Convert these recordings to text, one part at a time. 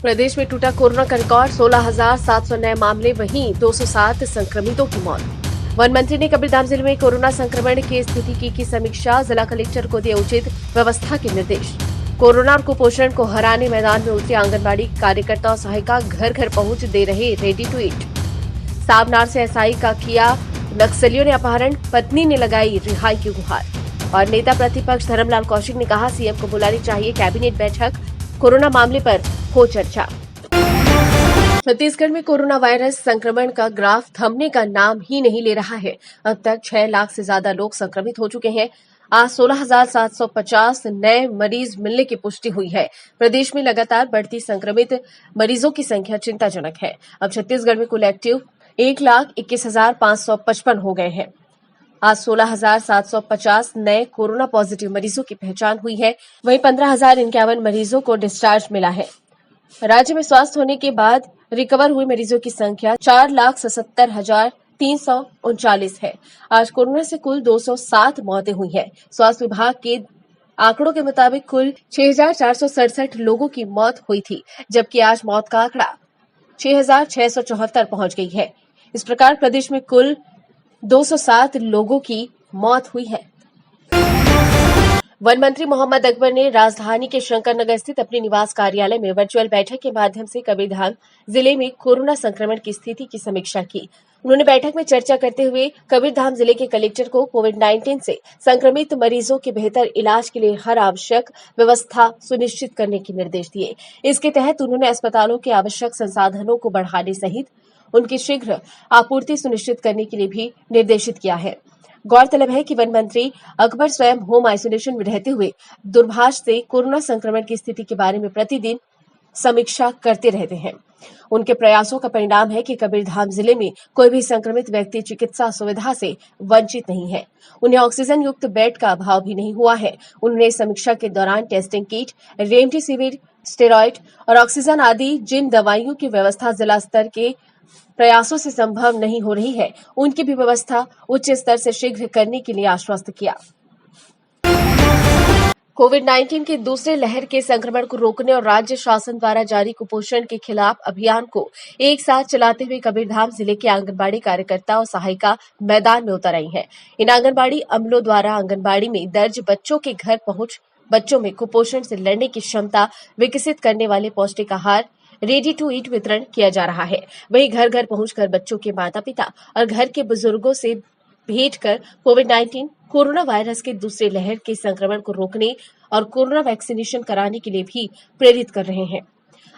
प्रदेश में टूटा कोरोना का रिकॉर्ड, 16,700 नए मामले, वहीं 207 संक्रमितों की मौत। वन मंत्री ने कबीरधाम जिले में कोरोना संक्रमण की स्थिति की समीक्षा, जिला कलेक्टर को दिए उचित व्यवस्था के निर्देश। कोरोना और कुपोषण को हराने मैदान में उतरी आंगनबाड़ी कार्यकर्ता और सहायिका, घर घर पहुंच दे रहे रेडी टू ईट। सावनार से एसआई का किया नक्सलियों ने अपहरण, पत्नी ने लगाई रिहाई की गुहार। और नेता प्रतिपक्ष धर्मलाल कौशिक ने कहा, सीएम को बुलानी चाहिए कैबिनेट बैठक, कोरोना मामले पर हो चर्चा। छत्तीसगढ़ में कोरोना वायरस संक्रमण का ग्राफ थमने का नाम ही नहीं ले रहा है। अब तक 6 लाख से ज्यादा लोग संक्रमित हो चुके हैं। आज 16,750 नए मरीज मिलने की पुष्टि हुई है। प्रदेश में लगातार बढ़ती संक्रमित मरीजों की संख्या चिंताजनक है। अब छत्तीसगढ़ में कुल एक्टिव 1,21,555 हो गए हैं। आज 16,750 नए कोरोना पॉजिटिव मरीजों की पहचान हुई है। वहीं 15,051 मरीजों को डिस्चार्ज मिला है। राज्य में स्वस्थ होने के बाद रिकवर हुए मरीजों की संख्या 4,77,339 है। आज कोरोना से कुल 207 मौतें हुई हैं। स्वास्थ्य विभाग के आंकड़ों के मुताबिक कुल 6,467 लोगों की मौत हुई थी, जबकि आज मौत का आंकड़ा 6,674 पहुंच गई है। इस प्रकार प्रदेश में कुल 207 लोगों की मौत हुई है। वन मंत्री मोहम्मद अकबर ने राजधानी के शंकर नगर स्थित अपने निवास कार्यालय में वर्चुअल बैठक के माध्यम से कबीरधाम जिले में कोरोना संक्रमण की स्थिति की समीक्षा की। उन्होंने बैठक में चर्चा करते हुए कबीरधाम जिले के कलेक्टर को कोविड-19 से संक्रमित मरीजों के बेहतर इलाज के लिए हर आवश्यक व्यवस्था सुनिश्चित करने के निर्देश दिए। इसके तहत उन्होंने अस्पतालों के आवश्यक संसाधनों को बढ़ाने सहित उनकी शीघ्र आपूर्ति सुनिश्चित करने के लिए भी निर्देशित किया है। गौरतलब है कि वन मंत्री अकबर स्वयं होम आइसोलेशन में रहते हुए दूरभाष से कोरोना संक्रमण की स्थिति के बारे में प्रतिदिन समीक्षा करते रहते हैं। उनके प्रयासों का परिणाम है कि कबीरधाम जिले में कोई भी संक्रमित व्यक्ति चिकित्सा सुविधा से वंचित नहीं है। उन्हें ऑक्सीजन युक्त बेड का अभाव भी नहीं हुआ है। उन्होंने समीक्षा के दौरान टेस्टिंग किट, रेमडेसिविर, स्टेरॉइड और ऑक्सीजन आदि जिन दवाइयों की व्यवस्था जिला स्तर के प्रयासों से संभव नहीं हो रही है, उनकी भी व्यवस्था उच्च स्तर से शीघ्र करने के लिए आश्वस्त किया। कोविड-19 की दूसरे लहर के संक्रमण को रोकने और राज्य शासन द्वारा जारी कुपोषण के खिलाफ अभियान को एक साथ चलाते हुए कबीरधाम जिले के आंगनबाड़ी कार्यकर्ता और सहायिका मैदान में उतर आई हैं। इन आंगनबाड़ी अमलों द्वारा आंगनबाड़ी में दर्ज बच्चों के घर पहुंच बच्चों में कुपोषण से लड़ने की क्षमता विकसित करने वाले पौष्टिक आहार रेडी टू ईट वितरण किया जा रहा है। वहीं घर घर पहुंचकर बच्चों के माता पिता और घर के बुजुर्गों से भेंट कर कोविड-19 कोरोना वायरस के दूसरे लहर के संक्रमण को रोकने और कोरोना वैक्सीनेशन कराने के लिए भी प्रेरित कर रहे हैं।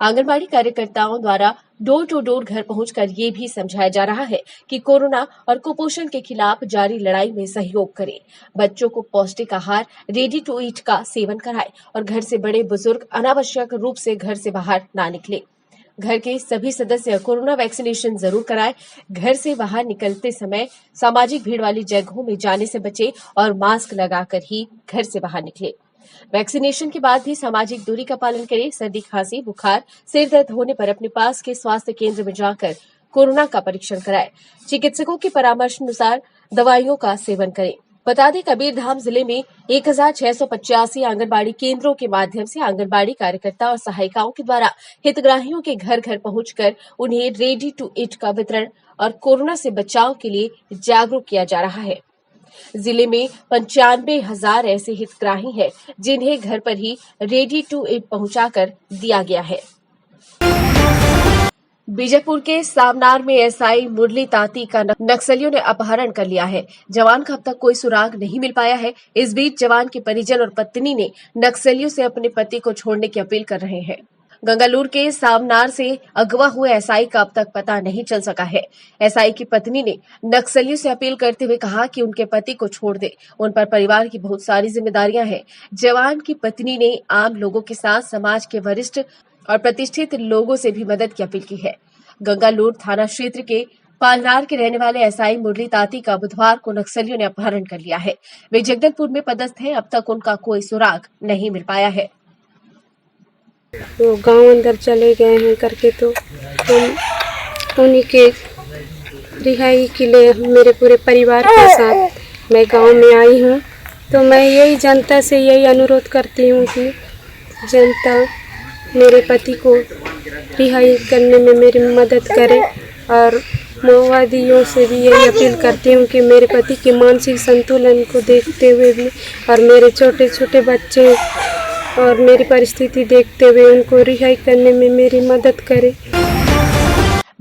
आंगनबाड़ी कार्यकर्ताओं द्वारा डोर टू डोर घर पहुंचकर ये भी समझाया जा रहा है कि कोरोना और कुपोषण के खिलाफ जारी लड़ाई में सहयोग करें। बच्चों को पौष्टिक आहार रेडी टू ईट का सेवन कराएं और घर से बड़े बुजुर्ग अनावश्यक रूप से घर से बाहर ना निकले। घर के सभी सदस्य कोरोना वैक्सीनेशन जरूर कराएं। घर से बाहर निकलते समय सामाजिक भीड़ वाली जगहों में जाने से बचें और मास्क लगाकर ही घर से बाहर निकले। वैक्सीनेशन के बाद भी सामाजिक दूरी का पालन करें। सर्दी, खांसी, बुखार, सिर दर्द होने पर अपने पास के स्वास्थ्य केंद्र में जाकर कोरोना का परीक्षण कराएं। चिकित्सकों के परामर्श अनुसार दवाइयों का सेवन करें। बता दें, कबीरधाम जिले में 1,685 आंगनबाड़ी केंद्रों के माध्यम से आंगनबाड़ी कार्यकर्ता और सहायिकाओं के द्वारा हितग्राहियों के घर घर पहुंचकर उन्हें रेडी टू ईट का वितरण और कोरोना से बचाव के लिए जागरूक किया जा रहा है। जिले में 95,000 ऐसे हितग्राही हैं जिन्हें घर पर ही रेडी टू ईट पहुंचाकर दिया गया है। बीजापुर के सावनार में एसआई मुरली ताती का नक्सलियों ने अपहरण कर लिया है। जवान का अब तक कोई सुराग नहीं मिल पाया है। इस बीच जवान के परिजन और पत्नी ने नक्सलियों से अपने पति को छोड़ने की अपील कर रहे हैं। गंगालूर के सावनार से अगवा हुए एसआई का अब तक पता नहीं चल सका है। एसआई की पत्नी ने नक्सलियों से अपील करते हुए कहा कि उनके पति को छोड़ दे, उन पर परिवार की बहुत सारी जिम्मेदारियां हैं। जवान की पत्नी ने आम लोगों के साथ समाज के वरिष्ठ और प्रतिष्ठित लोगों से भी मदद की अपील की है। गंगालूर थाना क्षेत्र के पालनार के रहने वाले एसआई मुरली ताती का बुधवार को नक्सलियों ने अपहरण कर लिया है। वे जगदलपुर में पदस्थ हैं। अब तक उनका कोई सुराग नहीं मिल पाया है। वो गांव अंदर चले गए हैं करके, तो हम उन्हीं के रिहाई के लिए मेरे पूरे परिवार के साथ मैं गांव में आई हूं। तो मैं यही जनता से यही अनुरोध करती हूं कि जनता मेरे पति को रिहाई करने में मेरी मदद करें। और माओवादियों से भी यही अपील करती हूँ कि मेरे पति के मानसिक संतुलन को देखते हुए भी और मेरे छोटे छोटे बच्चे और मेरी परिस्थिति देखते हुए उनको रिहाई करने में मेरी मदद करें।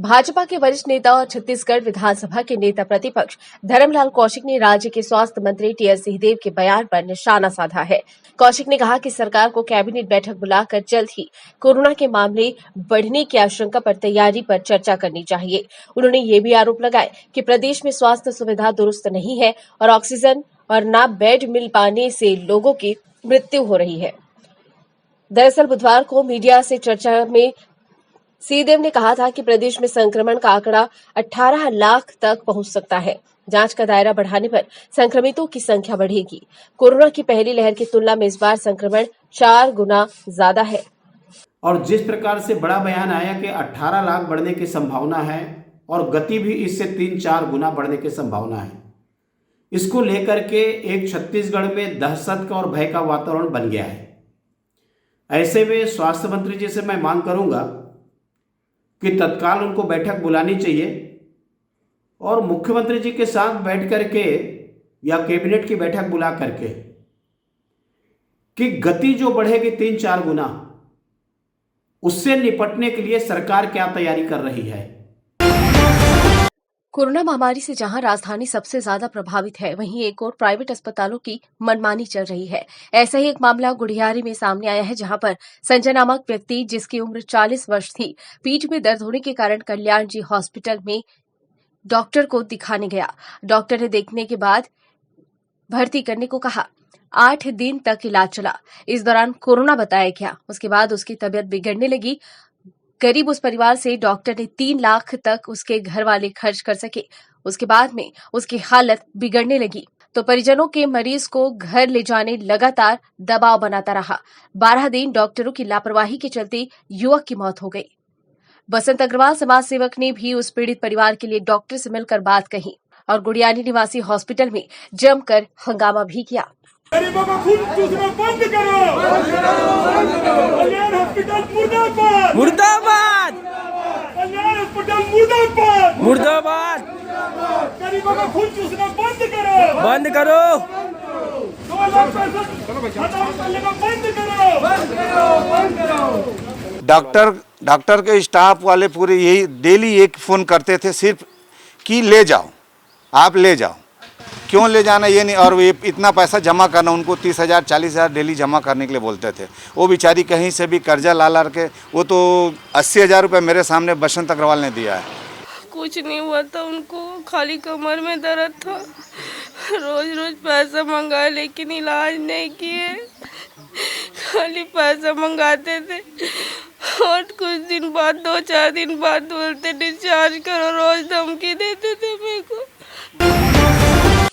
भाजपा के वरिष्ठ नेता और छत्तीसगढ़ विधानसभा के नेता प्रतिपक्ष धर्मलाल कौशिक ने राज्य के स्वास्थ्य मंत्री टीएस सिंहदेव के बयान पर निशाना साधा है। कौशिक ने कहा कि सरकार को कैबिनेट बैठक बुलाकर जल्द ही कोरोना के मामले बढ़ने की आशंका पर तैयारी पर चर्चा करनी चाहिए। उन्होंने ये भी आरोप लगाए कि प्रदेश में स्वास्थ्य सुविधा दुरुस्त नहीं है और ऑक्सीजन और न बेड मिल पाने से लोगों की मृत्यु हो रही है। दरअसल बुधवार को मीडिया से चर्चा में सिंहदेव ने कहा था कि प्रदेश में संक्रमण का आंकड़ा 18 लाख तक पहुंच सकता है। जांच का दायरा बढ़ाने पर संक्रमितों की संख्या बढ़ेगी। कोरोना की पहली लहर की तुलना में इस बार संक्रमण 4 गुना ज्यादा है। और जिस प्रकार से बड़ा बयान आया कि 18 लाख बढ़ने की संभावना है और गति भी इससे 3-4 गुना बढ़ने की संभावना है, इसको लेकर के एक छत्तीसगढ़ में दहशत का और भय का वातावरण बन गया है। ऐसे में स्वास्थ्य मंत्री जी से मैं मांग करूंगा कि तत्काल उनको बैठक बुलानी चाहिए और मुख्यमंत्री जी के साथ बैठ करके या कैबिनेट की बैठक बुला करके कि गति जो बढ़ेगी 3-4 गुना, उससे निपटने के लिए सरकार क्या तैयारी कर रही है। कोरोना महामारी से जहां राजधानी सबसे ज्यादा प्रभावित है, वहीं एक और प्राइवेट अस्पतालों की मनमानी चल रही है। ऐसा ही एक मामला गुढ़ियारी में सामने आया है, जहां पर संजय नामक व्यक्ति, जिसकी उम्र 40 वर्ष थी, पीठ में दर्द होने के कारण कल्याण जी हॉस्पिटल में डॉक्टर को दिखाने गया। डॉक्टर ने देखने के बाद भर्ती करने को कहा। 8 दिन तक इलाज चला। इस दौरान कोरोना बताया गया। उसके बाद उसकी तबीयत बिगड़ने लगी। गरीब उस परिवार से डॉक्टर ने 3 लाख तक उसके घर वाले खर्च कर सके। उसके बाद में उसकी हालत बिगड़ने लगी तो परिजनों के मरीज को घर ले जाने लगातार दबाव बनाता रहा। 12 दिन डॉक्टरों की लापरवाही के चलते युवक की मौत हो गई। बसंत अग्रवाल समाज सेवक ने भी उस पीड़ित परिवार के लिए डॉक्टर से मिलकर बात कही और गुड़ियानी निवासी हॉस्पिटल में जमकर हंगामा भी किया। गरीबों का खून चूसना बंद करो। कल्याण हॉस्पिटल मुर्दाबाद, मुर्दाबाद, कल्याण हॉस्पिटल मुर्दाबाद, मुर्दाबाद। गरीबों का खून चूसना बंद करो, बंद करो। 2 लाख पैसा खत्म करने का बंद करो, बंद करो, बंद करो। डॉक्टर के स्टाफ वाले पूरे यही डेली एक फ़ोन करते थे सिर्फ कि ले जाओ, आप ले जाओ। क्यों ले जाना ये नहीं, और ये इतना पैसा जमा करना, उनको 30,000 40,000 डेली जमा करने के लिए बोलते थे। वो बेचारी कहीं से भी कर्जा ला ला के, वो तो 80,000 रुपये मेरे सामने बसंत अग्रवाल ने दिया है। कुछ नहीं हुआ था उनको, खाली कमर में दर्द था। रोज रोज पैसा मंगाए लेकिन इलाज नहीं किए, खाली पैसा मंगाते थे और कुछ दिन बाद 2-4 दिन बाद बोलते डिस्चार्ज करो, रोज धमकी देते थे मेरे को।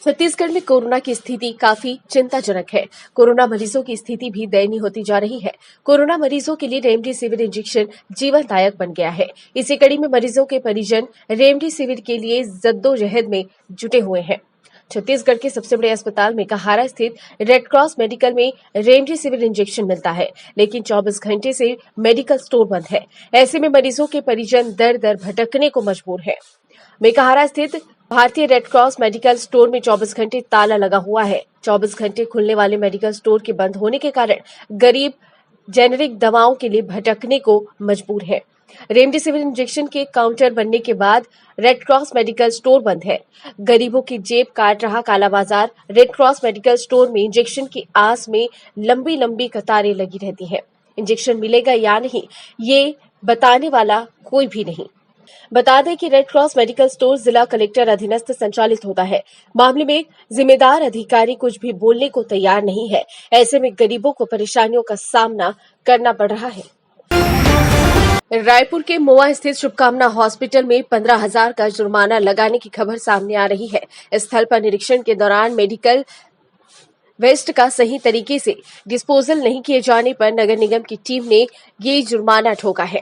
छत्तीसगढ़ में कोरोना की स्थिति काफी चिंताजनक है। कोरोना मरीजों की स्थिति भी दयनीय होती जा रही है। कोरोना मरीजों के लिए रेमडेसिविर इंजेक्शन जीवनदायक बन गया है। इसी कड़ी में मरीजों के परिजन रेमडेसिविर के लिए जद्दोजहद में जुटे हुए हैं। छत्तीसगढ़ के सबसे बड़े अस्पताल मेकाहारा स्थित रेड क्रॉस मेडिकल में रेमडेसिविर इंजेक्शन मिलता है, लेकिन 24 घंटे से मेडिकल स्टोर बंद है। ऐसे में मरीजों के परिजन दर दर भटकने को मजबूर है। मेकाहारा स्थित भारतीय रेड क्रॉस मेडिकल स्टोर में 24 घंटे ताला लगा हुआ है। 24 घंटे खुलने वाले मेडिकल स्टोर के बंद होने के कारण गरीब जेनेरिक दवाओं के लिए भटकने को मजबूर है। रेमडेसिविर इंजेक्शन के काउंटर बनने के बाद रेड क्रॉस मेडिकल स्टोर बंद है। गरीबों की जेब काट रहा काला बाजार। रेड क्रॉस मेडिकल स्टोर में इंजेक्शन की आस में लंबी लंबी कतारें लगी रहती हैं। इंजेक्शन मिलेगा या नहीं, ये बताने वाला कोई भी नहीं। बता दें कि रेड क्रॉस मेडिकल स्टोर जिला कलेक्टर अधीनस्थ संचालित होता है। मामले में जिम्मेदार अधिकारी कुछ भी बोलने को तैयार नहीं है। ऐसे में गरीबों को परेशानियों का सामना करना पड़ रहा है। रायपुर के मोआ स्थित शुभकामना हॉस्पिटल में 15,000 का जुर्माना लगाने की खबर सामने आ रही है। स्थल पर निरीक्षण के दौरान मेडिकल वेस्ट का सही तरीके से डिस्पोजल नहीं किए जाने पर नगर निगम की टीम ने ये जुर्माना ठोका है।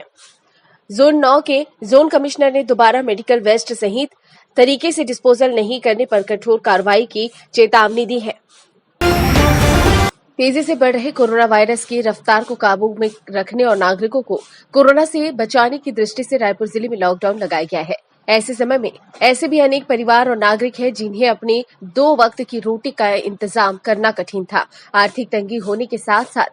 जोन 9 के जोन कमिश्नर ने दोबारा मेडिकल वेस्ट सहित तरीके से डिस्पोजल नहीं करने पर कठोर कार्रवाई की चेतावनी दी है। तेजी से बढ़ रहे कोरोना वायरस की रफ्तार को काबू में रखने और नागरिकों को कोरोना से बचाने की दृष्टि से रायपुर जिले में लॉकडाउन लगाया गया है। ऐसे समय में ऐसे भी अनेक परिवार और नागरिक हैं जिन्हें अपने 2 वक्त की रोटी का इंतजाम करना कठिन था। आर्थिक तंगी होने के साथ साथ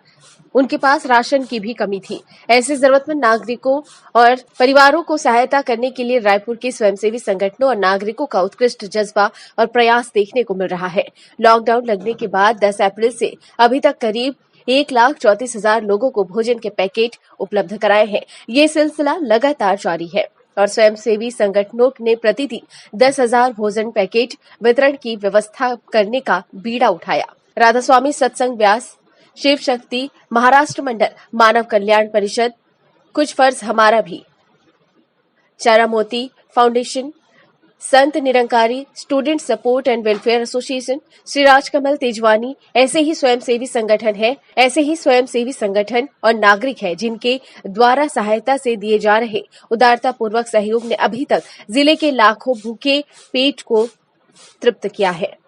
उनके पास राशन की भी कमी थी। ऐसे जरूरतमंद नागरिकों और परिवारों को सहायता करने के लिए रायपुर के स्वयंसेवी संगठनों और नागरिकों का उत्कृष्ट जज्बा और प्रयास देखने को मिल रहा है। लॉकडाउन लगने के बाद 10 अप्रैल से अभी तक करीब 1,34,000 लोगों को भोजन के पैकेट उपलब्ध कराए हैं। ये सिलसिला लगातार जारी है और स्वयंसेवी संगठनों ने प्रतिदिन 10,000 भोजन पैकेट वितरण की व्यवस्था करने का बीड़ा उठाया। राधास्वामी सत्संग व्यास, शिव शक्ति महाराष्ट्र मंडल, मानव कल्याण परिषद, कुछ फर्ज हमारा भी, चारामोती foundation, Sant Nirankari, student support and welfare association, Shri Rajkamal Tejwani ऐसे ही स्वयंसेवी संगठन और नागरिक हैं जिनके द्वारा सहायता से दिए जा रहे उदारता पूर्वक सहयोग ने अभी तक जिले के लाखों भूखे पेट को तृप्त किया है।